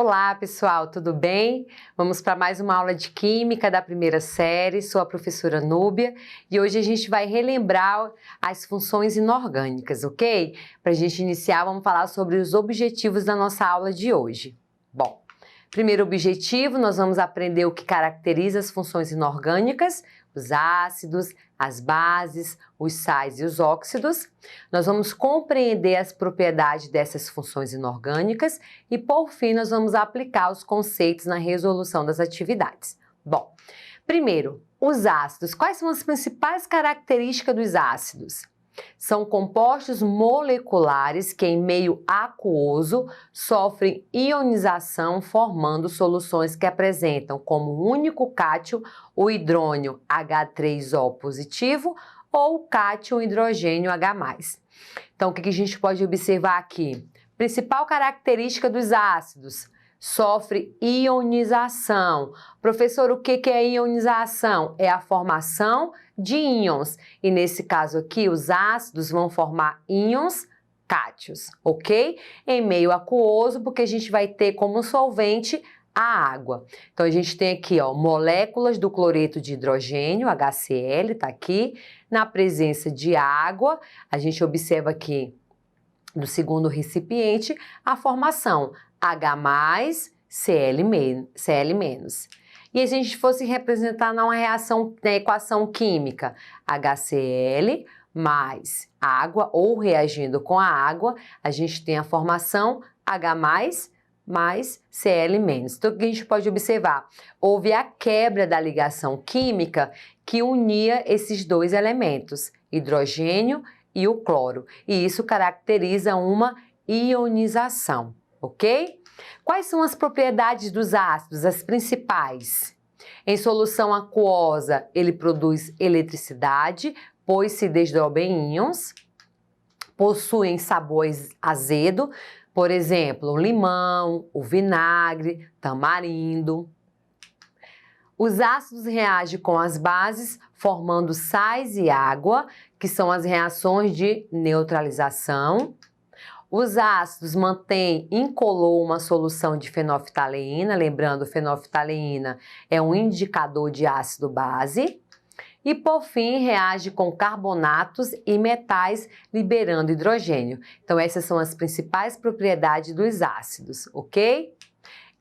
Olá, pessoal, tudo bem? Vamos para mais uma aula de Química da primeira série. Sou a professora Núbia e hoje a gente vai relembrar as funções inorgânicas, ok? Para a gente iniciar, vamos falar sobre os objetivos da nossa aula de hoje. Bom, primeiro objetivo, nós vamos aprender o que caracteriza as funções inorgânicas, os ácidos, as bases, os sais e os óxidos. Nós vamos compreender as propriedades dessas funções inorgânicas e, por fim, nós vamos aplicar os conceitos na resolução das atividades. Bom, primeiro, os ácidos. Quais são as principais características dos ácidos? São compostos moleculares que, em meio aquoso, sofrem ionização, formando soluções que apresentam como único cátion o hidrônio H3O positivo ou o cátion hidrogênio H+. Então, o que a gente pode observar aqui? Principal característica dos ácidos: sofre ionização. Professor, o que é ionização? É a formação de íons. E nesse caso aqui, os ácidos vão formar íons cátions, ok? Em meio aquoso, porque a gente vai ter como solvente a água. Então, a gente tem aqui, ó, moléculas do cloreto de hidrogênio, HCl, tá aqui. Na presença de água, a gente observa aqui, no segundo recipiente, a formação H+, Cl-. E se a gente fosse representar numa reação, na equação química, HCl mais água, ou reagindo com a água, a gente tem a formação H+ mais Cl-. Então, o que a gente pode observar? Houve a quebra da ligação química que unia esses dois elementos, hidrogênio e o cloro. E isso caracteriza uma ionização, ok? Quais são as propriedades dos ácidos, as principais? Em solução aquosa, ele produz eletricidade, pois se desdobra em íons, possuem sabor azedo, por exemplo, o limão, o vinagre, tamarindo. Os ácidos reagem com as bases, formando sais e água, que são as reações de neutralização. Os ácidos mantêm incolor uma solução de fenolftaleína, lembrando, fenolftaleína é um indicador de ácido-base. E, por fim, reage com carbonatos e metais, liberando hidrogênio. Então, essas são as principais propriedades dos ácidos, ok?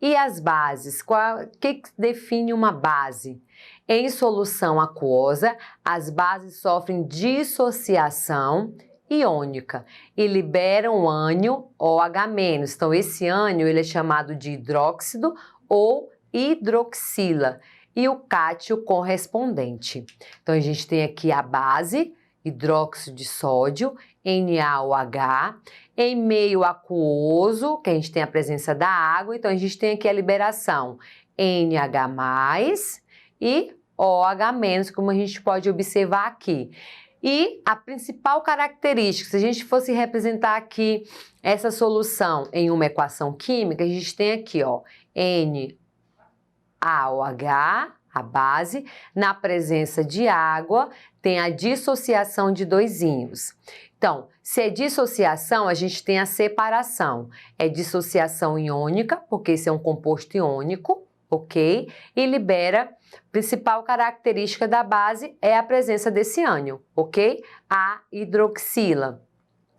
E as bases? O que define uma base? Em solução aquosa, as bases sofrem dissociação iônica e liberam ânion OH-. Então, esse ânion ele é chamado de hidróxido ou hidroxila e o cátion correspondente. Então, a gente tem aqui a base, hidróxido de sódio, NaOH, em meio aquoso, que a gente tem a presença da água, então a gente tem aqui a liberação NH+, e OH-, como a gente pode observar aqui. E a principal característica, se a gente fosse representar aqui essa solução em uma equação química, a gente tem aqui, ó, NaOH, a base, na presença de água, tem a dissociação de dois íons. Então, se é dissociação, a gente tem a separação. É dissociação iônica, porque esse é um composto iônico, ok? E libera, principal característica da base é a presença desse ânion, ok? A hidroxila.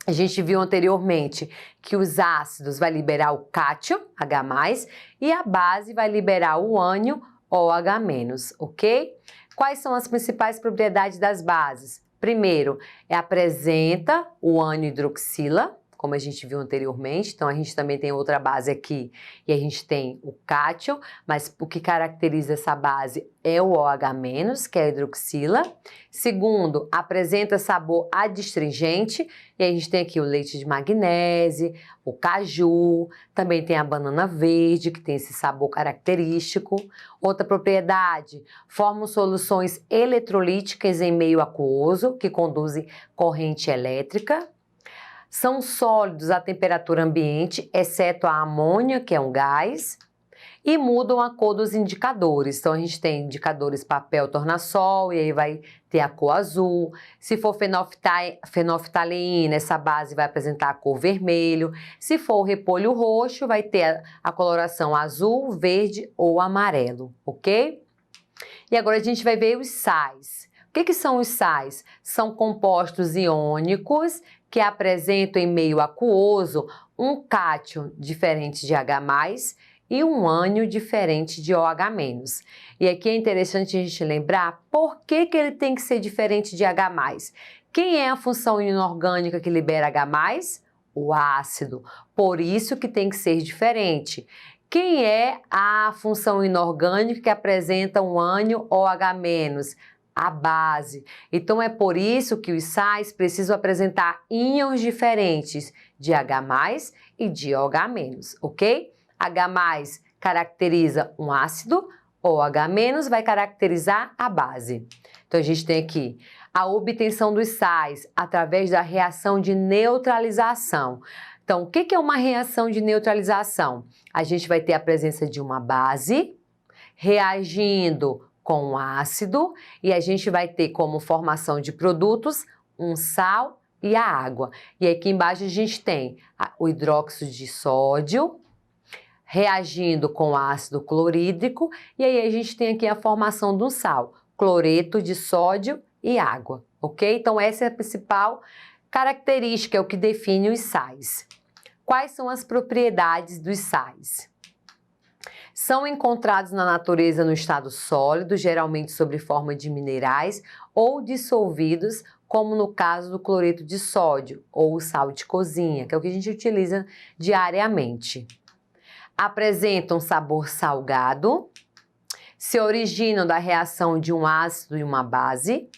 A gente viu anteriormente que os ácidos vai liberar o cátion, H+, e a base vai liberar o ânion, OH-, ok? Quais são as principais propriedades das bases? Primeiro, apresenta o ânion hidroxila, como a gente viu anteriormente. Então, a gente também tem outra base aqui e a gente tem o cátion, mas o que caracteriza essa base é o OH-, que é a hidroxila. Segundo, apresenta sabor adstringente e a gente tem aqui o leite de magnésio, o caju, também tem a banana verde, que tem esse sabor característico. Outra propriedade, formam soluções eletrolíticas em meio aquoso, que conduzem corrente elétrica. São sólidos à temperatura ambiente, exceto a amônia, que é um gás. e mudam a cor dos indicadores. Então, a gente tem indicadores papel tornassol, e aí vai ter a cor azul. Se for fenolftaleína, essa base vai apresentar a cor vermelho. Se for o repolho roxo, vai ter a coloração azul, verde ou amarelo, ok? E agora a gente vai ver os sais. O que são os sais? São compostos iônicos que apresentam em meio aquoso um cátion diferente de H+, e um ânion diferente de OH-. E aqui é interessante a gente lembrar por que ele tem que ser diferente de H+. Quem é a função inorgânica que libera H+? O ácido. Por isso que tem que ser diferente. Quem é a função inorgânica que apresenta um ânion OH-? A base. Então, é por isso que os sais precisam apresentar íons diferentes de H+ e de OH-, ok? H+ caracteriza um ácido, OH- vai caracterizar a base. Então, a gente tem aqui a obtenção dos sais através da reação de neutralização. Então, o que é uma reação de neutralização? A gente vai ter a presença de uma base reagindo com um ácido e a gente vai ter como formação de produtos um sal e a água. E aqui embaixo a gente tem o hidróxido de sódio reagindo com ácido clorídrico e aí a gente tem aqui a formação do sal, cloreto de sódio e água, ok? Então essa é a principal característica, é o que define os sais. Quais são as propriedades dos sais? São encontrados na natureza no estado sólido, geralmente sob forma de minerais ou dissolvidos, como no caso do cloreto de sódio ou o sal de cozinha, que é o que a gente utiliza diariamente. Apresentam sabor salgado, se originam da reação de um ácido e uma base,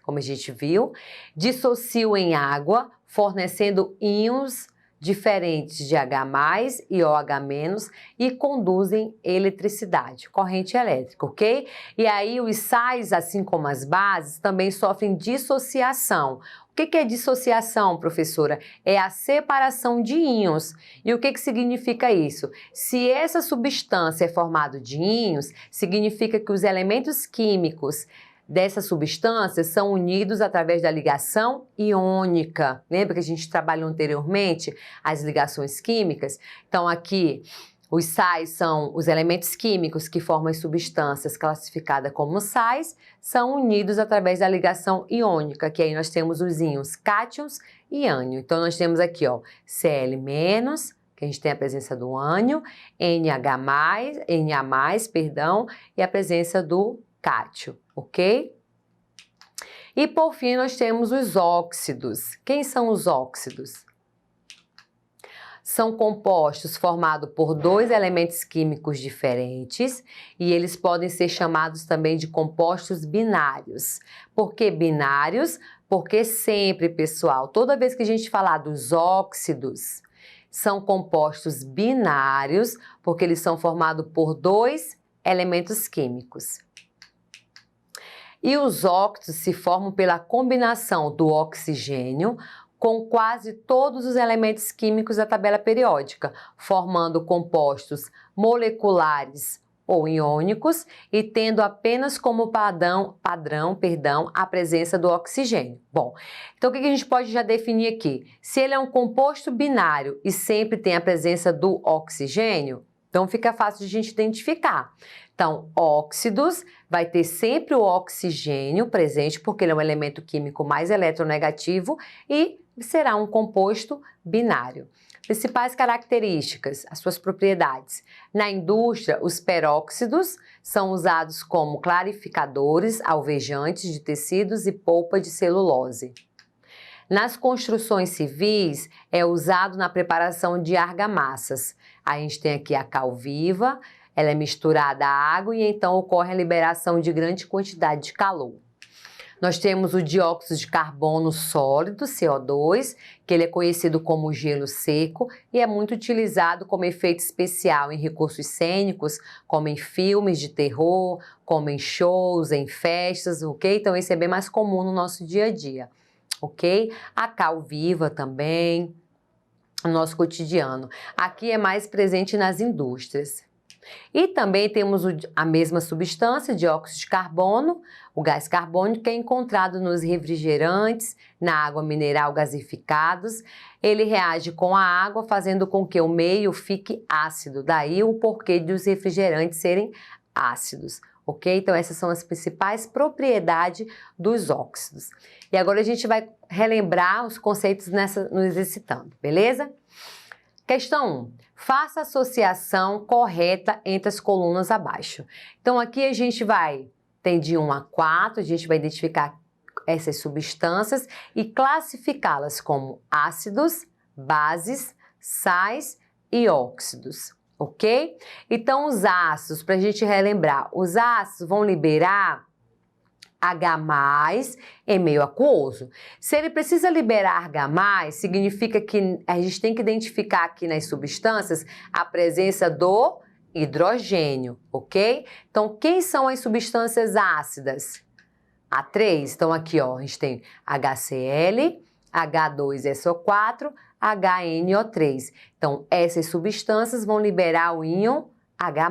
como a gente viu, dissociam em água, fornecendo íons diferentes de H+ e OH- e conduzem eletricidade, corrente elétrica, ok? E aí os sais, assim como as bases, também sofrem dissociação. O que é dissociação, professora? É a separação de íons. E o que significa isso? Se essa substância é formada de íons, significa que os elementos químicos dessas substâncias são unidos através da ligação iônica. Lembra que a gente trabalhou anteriormente as ligações químicas? Então aqui os sais são os elementos químicos que formam as substâncias classificadas como sais, são unidos através da ligação iônica, que aí nós temos os íons cátions e ânion. Então nós temos aqui, ó, Cl-, que a gente tem a presença do ânion, NH+, Na+, e a presença do cátion, ok? E por fim nós temos os óxidos. Quem são os óxidos? São compostos formados por dois elementos químicos diferentes e eles podem ser chamados também de compostos binários. Por que binários? Porque sempre, pessoal, toda vez que a gente falar dos óxidos, são compostos binários porque eles são formados por dois elementos químicos. E os óxidos se formam pela combinação do oxigênio com quase todos os elementos químicos da tabela periódica, formando compostos moleculares ou iônicos e tendo apenas como padrão a presença do oxigênio. Bom, então o que a gente pode já definir aqui? Se ele é um composto binário e sempre tem a presença do oxigênio, então fica fácil de a gente identificar. Então, óxidos vai ter sempre o oxigênio presente, porque ele é um elemento químico mais eletronegativo e será um composto binário. Principais características, as suas propriedades. Na indústria, os peróxidos são usados como clarificadores, alvejantes de tecidos e polpa de celulose. Nas construções civis, é usado na preparação de argamassas. A gente tem aqui a cal viva, ela é misturada à água e então ocorre a liberação de grande quantidade de calor. Nós temos o dióxido de carbono sólido, CO2, que ele é conhecido como gelo seco e é muito utilizado como efeito especial em recursos cênicos, como em filmes de terror, como em shows, em festas, ok? Então esse é bem mais comum no nosso dia a dia, ok? A cal viva também, no nosso cotidiano. Aqui é mais presente nas indústrias. E também temos a mesma substância, dióxido de carbono, o gás carbônico, que é encontrado nos refrigerantes, na água mineral gasificados. Ele reage com a água, fazendo com que o meio fique ácido. Daí o porquê dos refrigerantes serem ácidos, ok? Então essas são as principais propriedades dos óxidos. E agora a gente vai relembrar os conceitos no exercitando, beleza? Questão 1. Faça a associação correta entre as colunas abaixo. Então aqui a gente tem de 1 a 4, a gente vai identificar essas substâncias e classificá-las como ácidos, bases, sais e óxidos, ok? Então os ácidos, para a gente relembrar, os ácidos vão liberar H+ em meio aquoso. Se ele precisa liberar H+, significa que a gente tem que identificar aqui nas substâncias a presença do hidrogênio, ok? Então, quem são as substâncias ácidas? A3, então aqui ó, a gente tem HCl, H2SO4, HNO3. Então, essas substâncias vão liberar o íon H+.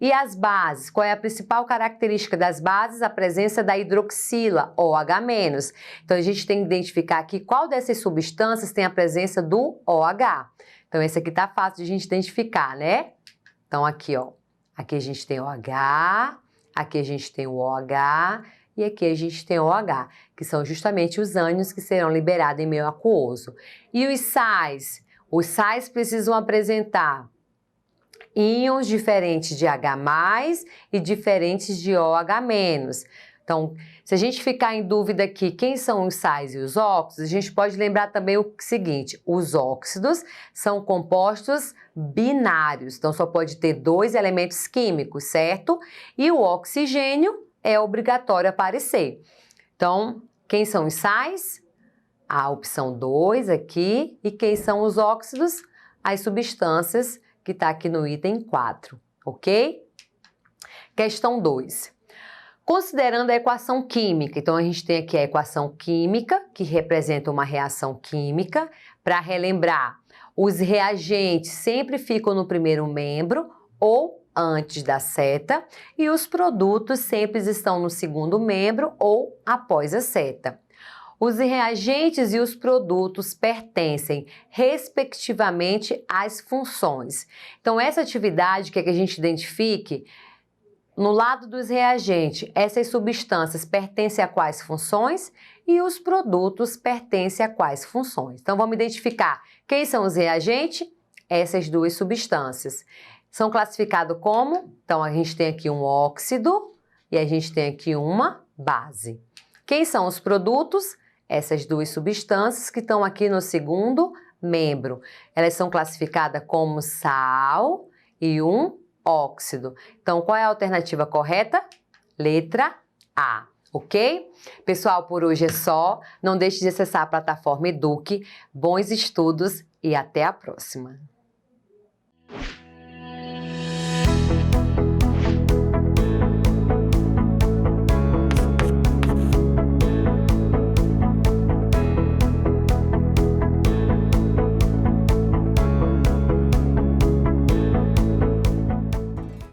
E as bases, qual é a principal característica das bases? A presença da hidroxila, OH-. Então, a gente tem que identificar aqui qual dessas substâncias tem a presença do OH. Então, esse aqui tá fácil de a gente identificar, né? Então, aqui, ó, aqui a gente tem OH, aqui a gente tem o OH e aqui a gente tem o OH, que são justamente os ânions que serão liberados em meio aquoso. E os sais? Os sais precisam apresentar íons diferentes de H+ e diferentes de OH-. Então, se a gente ficar em dúvida aqui quem são os sais e os óxidos, a gente pode lembrar também o seguinte: os óxidos são compostos binários, então só pode ter 2 elementos químicos, certo? E o oxigênio é obrigatório aparecer. Então, quem são os sais? A opção 2 aqui. E quem são os óxidos? As substâncias que está aqui no item 4, ok? Questão 2. Considerando a equação química, então a gente tem aqui a equação química, que representa uma reação química. Para relembrar, os reagentes sempre ficam no primeiro membro ou antes da seta, e os produtos sempre estão no segundo membro ou após a seta. Os reagentes e os produtos pertencem, respectivamente, às funções. Então, essa atividade quer que a gente identifique, no lado dos reagentes, essas substâncias pertencem a quais funções e os produtos pertencem a quais funções. Então, vamos identificar quem são os reagentes? Essas duas substâncias. São classificados como? Então, a gente tem aqui um óxido e a gente tem aqui uma base. Quem são os produtos? Essas duas substâncias que estão aqui no segundo membro. Elas são classificadas como sal e um óxido. Então, qual é a alternativa correta? Letra A, ok? Pessoal, por hoje é só. Não deixe de acessar a plataforma Eduque. Bons estudos e até a próxima!